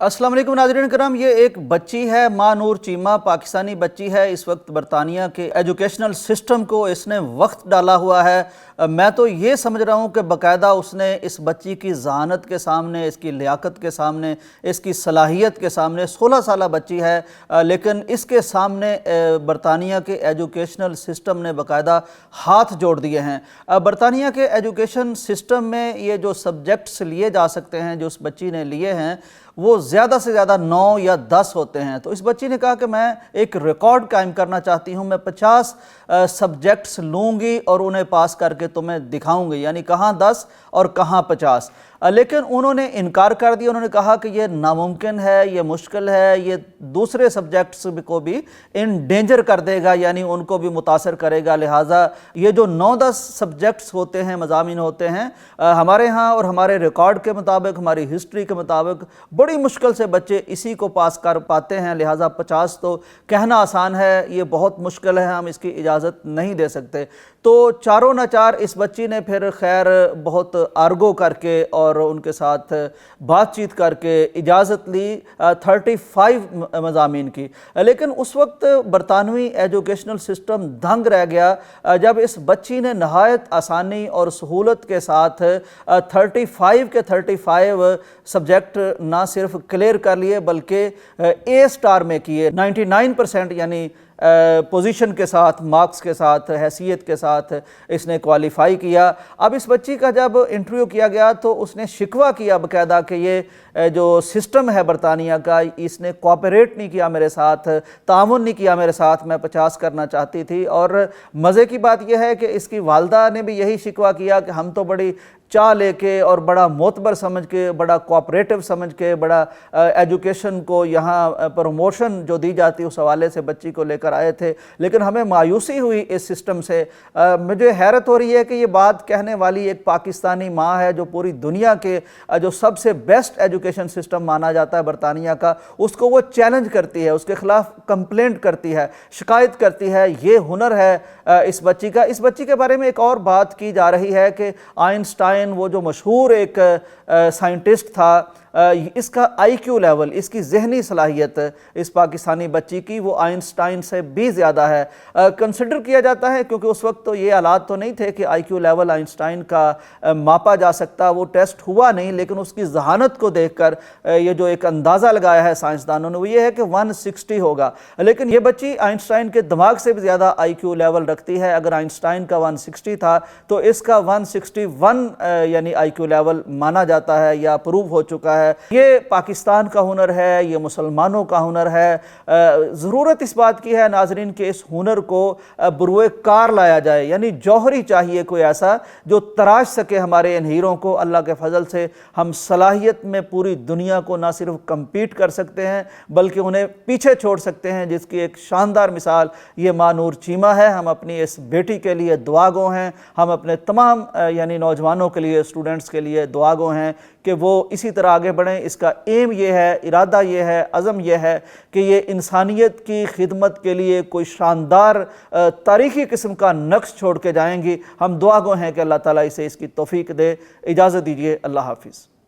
अस्सलाम वालेकुम नाज़रीन करम। ये एक बच्ची है माँ नूर चीमा, पाकिस्तानी बच्ची है। इस वक्त बरतानिया के एजुकेशनल सिस्टम को इसने वक्त डाला हुआ है। मैं तो ये समझ रहा हूँ कि बाकायदा उसने इस बच्ची की ज़हानत के सामने, इसकी लियाकत के सामने, इसकी सलाहियत के सामने, 16 साल बच्ची है, लेकिन इसके सामने बरतानिया के एजुकेशनल सिस्टम ने बाकायदा हाथ जोड़ दिए हैं। बरतानिया के एजुकेशन सिस्टम में ये जो सब्जेक्ट्स लिए जा सकते हैं, जो उस बच्ची ने लिए हैं, वो ज़्यादा से ज़्यादा 9 या 10 होते हैं। तो इस बच्ची ने कहा कि मैं एक रिकॉर्ड कायम करना चाहती हूँ, मैं 50 सब्जेक्ट्स लूँगी और उन्हें पास करके तुम्हें दिखाऊंगी, यानी कहाँ 10 और कहाँ 50। लेकिन उन्होंने इनकार कर दिया। उन्होंने कहा कि ये नामुमकिन है, ये मुश्किल है, ये दूसरे सब्जेक्ट्स को भी इन डेंजर कर देगा, यानी उनको भी मुतासर करेगा। लिहाजा ये जो 9-10 सब्जेक्ट्स होते हैं, मज़ामीन होते हैं, हमारे यहाँ और हमारे रिकॉर्ड के मुताबिक, हमारी हिस्ट्री के मुताबिक बड़ी मुश्किल से बच्चे इसी को पास कर पाते हैं। लिहाजा 50 तो कहना आसान है, ये बहुत मुश्किल है, हम इसकी इजाज़त नहीं दे सकते। तो चारों न चार इस बच्ची ने फिर खैर बहुत आर्गो करके और उनके साथ बातचीत करके इजाज़त ली 35 मज़ामीन की। लेकिन उस वक्त बरतानवी एजुकेशनल सिस्टम दंग रह गया जब इस बच्ची ने नहायत आसानी और सहूलत के साथ 35 के 35 सब्जेक्ट ना सिर्फ क्लियर कर लिए बल्कि ए स्टार में किए। 99% यानी पोजीशन के साथ, मार्क्स के साथ, हैसियत के साथ इसने क्वालिफाई किया। अब इस बच्ची का जब इंटरव्यू किया गया तो उसने शिकवा किया बाकायदा कि ये जो सिस्टम है बरतानिया का, इसने कोऑपरेट नहीं किया मेरे साथ, तामुन नहीं किया मेरे साथ, मैं 50 करना चाहती थी। और मज़े की बात यह है कि इसकी वालदा ने भी यही शिकवा किया कि हम तो बड़ी चाह लेके और बड़ा मोतबर समझ के, बड़ा कोऑपरेटिव समझ के, बड़ा एजुकेशन को यहाँ प्रमोशन जो दी जाती है उस हवाले से बच्ची को लेकर आए थे, लेकिन हमें मायूसी हुई इस सिस्टम से। मुझे हैरत हो रही है कि ये बात कहने वाली एक पाकिस्तानी माँ है जो पूरी दुनिया के जो सबसे बेस्ट एजुकेशन सिस्टम माना जाता है बरतानिया का, उसको वो चैलेंज करती है, उसके खिलाफ कंप्लेंट करती है, शिकायत करती है। ये हुनर है इस बच्ची का। इस बच्ची के बारे में एक और बात की जा रही है कि आइंस्टाइन, वो जो मशहूर एक साइंटिस्ट था, इसका आईक्यू लेवल, इसकी जहनी सलाहियत इस पाकिस्तानी बच्ची की वो आइंस्टाइन से भी ज़्यादा है। कंसिडर किया जाता है, क्योंकि उस वक्त तो ये हालात तो नहीं थे कि आईक्यू लेवल आइंस्टाइन का मापा जा सकता, वो टेस्ट हुआ नहीं, लेकिन उसकी जहानत को देखकर ये जो एक अंदाज़ा लगाया है साइंसदानों ने वो ये है कि 160 होगा। लेकिन ये बच्ची आइंस्टाइन के दिमाग से भी ज़्यादा आईक्यू लेवल रखती है। अगर आइंस्टाइन का 160 था तो इसका 161 यानी आईक्यू लेवल माना जाता है या अप्रूव हो चुका है। ये पाकिस्तान का हुनर है, ये मुसलमानों का हुनर है। ज़रूरत इस बात की है नाजरीन कि इस हुनर को बुरुए कार लाया जाए, यानी जौहरी चाहिए कोई ऐसा जो तराश सके हमारे इन हीरों को। अल्लाह के फजल से हम सलाहियत में पूरी दुनिया को ना सिर्फ कम्पीट कर सकते हैं बल्कि उन्हें पीछे छोड़ सकते हैं, जिसकी एक शानदार मिसाल ये माँ नूर चीमा है। हम अपनी इस बेटी के लिए दुआगो हैं, हम अपने तमाम यानी नौजवानों के लिए, स्टूडेंट्स के लिए दुआगो हैं कि वो इसी तरह आगे बढ़ें। इसका एम ये है, इरादा ये है, अज़म ये है कि ये इंसानियत की खिदमत के लिए कोई शानदार तारीख़ी किस्म का नक्श छोड़ के जाएंगी। हम दुआगो हैं कि अल्लाह ताला इसे इसकी तौफीक दे। इजाज़त दीजिए, अल्लाह हाफिज़।